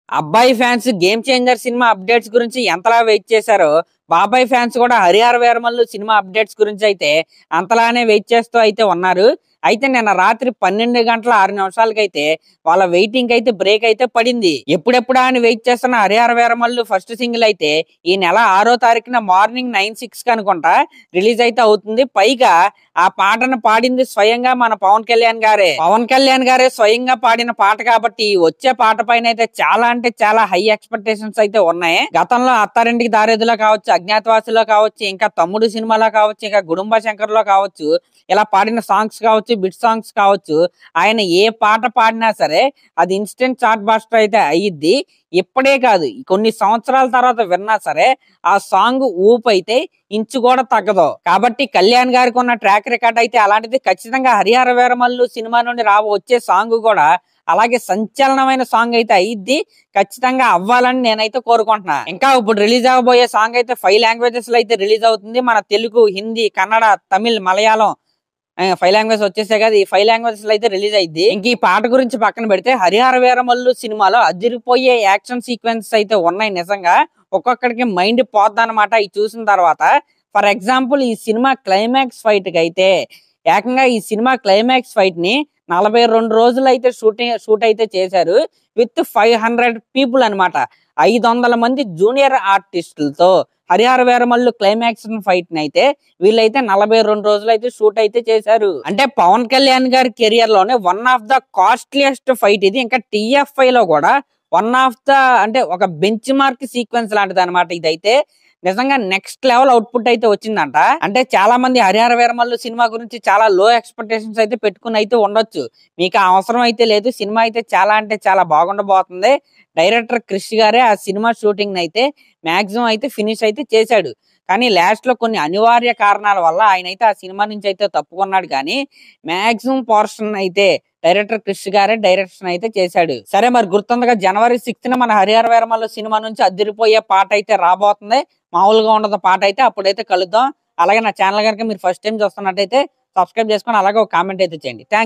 అబ్బాయి fans game changer cinema updates గురించి ఎంతలా వెయిట్ చేశారో, బాబాయ్ ఫ్యాన్స్ కూడా హరిహర వీరమల్లు సినిమా అప్డేట్స్ గురించి అయితే అంతలానే వెయిట్ చేస్తూ అయితే ఉన్నారు. అయితే నిన్న రాత్రి 12:06 వాళ్ళ వెయిటింగ్ అయితే బ్రేక్ అయితే పడింది. ఎప్పుడెప్పుడా అని వెయిట్ చేస్తున్న హరిహర వీరమల్లు ఫస్ట్ సింగిల్ అయితే ఈ నెల 6వ తారీఖున మార్నింగ్ 9:06 అనుకుంటా రిలీజ్ అయితే అవుతుంది. పైగా ఆ పాటను పాడింది స్వయంగా మన పవన్ కళ్యాణ్ గారే. పవన్ కళ్యాణ్ గారే స్వయంగా పాడిన పాట కాబట్టి వచ్చే పాట పైన అయితే చాలా అంటే చాలా హై ఎక్స్పెక్టేషన్స్ అయితే ఉన్నాయి. గతంలో అత్తారింటికి దారేదిలో కావచ్చు, అజ్ఞాతవాసిలో కావచ్చు, ఇంకా తమ్ముడు సినిమాలో కావచ్చు, ఇంకా గుడుంబ శంకర్ లో కావచ్చు, ఇలా పాడిన సాంగ్స్ కావచ్చు, బిట్ సాంగ్స్ కావచ్చు, ఆయన ఏ పాట పాడినా సరే అది ఇన్స్టెంట్ చార్ట్ బాస్టర్ అయితే అయ్యిద్ది. ఇప్పుడే కాదు, కొన్ని సంవత్సరాల తర్వాత విన్నా సరే ఆ సాంగ్ ఊపు అయితే ఇంచు కూడా తగ్గదు. కాబట్టి కళ్యాణ్ గారికి ఉన్న ట్రాక్ రికార్డ్ అయితే అలాంటిది. ఖచ్చితంగా హరిహర వీరమల్లు సినిమా నుండి వచ్చే సాంగ్ కూడా అలాగే సంచలనమైన సాంగ్ అయితే అయ్యిద్ది. ఖచ్చితంగా అవ్వాలని నేనైతే కోరుకుంటున్నా. ఇంకా ఇప్పుడు రిలీజ్ అవబోయే సాంగ్ అయితే 5 లాంగ్వేజెస్ లో అయితే రిలీజ్ అవుతుంది. మన తెలుగు, హిందీ, కన్నడ, తమిళ్, మలయాళం 5 లాంగ్వేజ్ వచ్చేసే కదా, ఈ 5 లాంగ్వేజెస్ లో అయితే రిలీజ్ అయింది. ఇంక ఈ పాట గురించి పక్కన పెడితే హరిహర వీరమల్లు సినిమాలో అదిరిపోయే యాక్షన్ సీక్వెన్స్ అయితే ఉన్నాయి. నిజంగా ఒక్కొక్కడికి మైండ్ పోద్దన్నమాట ఈ చూసిన తర్వాత. ఫర్ ఎగ్జాంపుల్, ఈ సినిమా క్లైమాక్స్ ఫైట్ కి అయితే ఏకంగా ఈ సినిమా క్లైమాక్స్ ఫైట్ ని 42 రోజులు అయితే షూట్ అయితే చేశారు. విత్ 500 పీపుల్ అనమాట. 500 మంది జూనియర్ ఆర్టిస్టులతో హరిహర వీరమల్లు క్లైమాక్స్ ఫైట్ ని అయితే వీళ్ళైతే 42 రోజులు అయితే షూట్ అయితే చేశారు. అంటే పవన్ కళ్యాణ్ గారి కెరియర్ లోనే one of the costliest fight ఇది. ఇంకా TFI లో కూడా వన్ ఆఫ్ ద అంటే ఒక బెంచ్ మార్క్ సీక్వెన్స్ లాంటిది అనమాట. ఇదైతే నిజంగా నెక్స్ట్ లెవెల్ అవుట్పుట్ అయితే వచ్చిందంట. అంటే చాలా మంది హరిహర వీరమల్లు సినిమా గురించి చాలా లో ఎక్స్పెక్టేషన్స్ అయితే పెట్టుకుని అయితే ఉండొచ్చు. మీకు ఆ అవసరం అయితే లేదు. సినిమా అయితే చాలా అంటే చాలా బాగుండబోతుంది. డైరెక్టర్ క్రిష్ గారే ఆ సినిమా షూటింగ్ అయితే మాక్సిమం అయితే ఫినిష్ అయితే చేశాడు. కానీ లాస్ట్ లో కొన్ని అనివార్య కారణాల వల్ల ఆయన అయితే ఆ సినిమా నుంచి అయితే తప్పుకున్నాడు. కానీ మాక్సిమం పోర్షన్ అయితే డైరెక్టర్ క్రిష్ గారే డైరెక్షన్ అయితే చేశాడు. సరే, మరి గుర్తుండగా జనవరి 6న మన హరిహర వీరమల్లు సినిమా నుంచి అదిరిపోయే పాట అయితే రాబోతుంది. మామూలుగా ఉండదు పాట అయితే. అప్పుడైతే కలుద్దాం. అలాగే నా ఛానల్ కనుక మీరు ఫస్ట్ టైం చూస్తున్నట్టయితే సబ్స్క్రైబ్ చేసుకొని అలాగే ఒక కామెంట్ అయితే చేయండి. Thank you.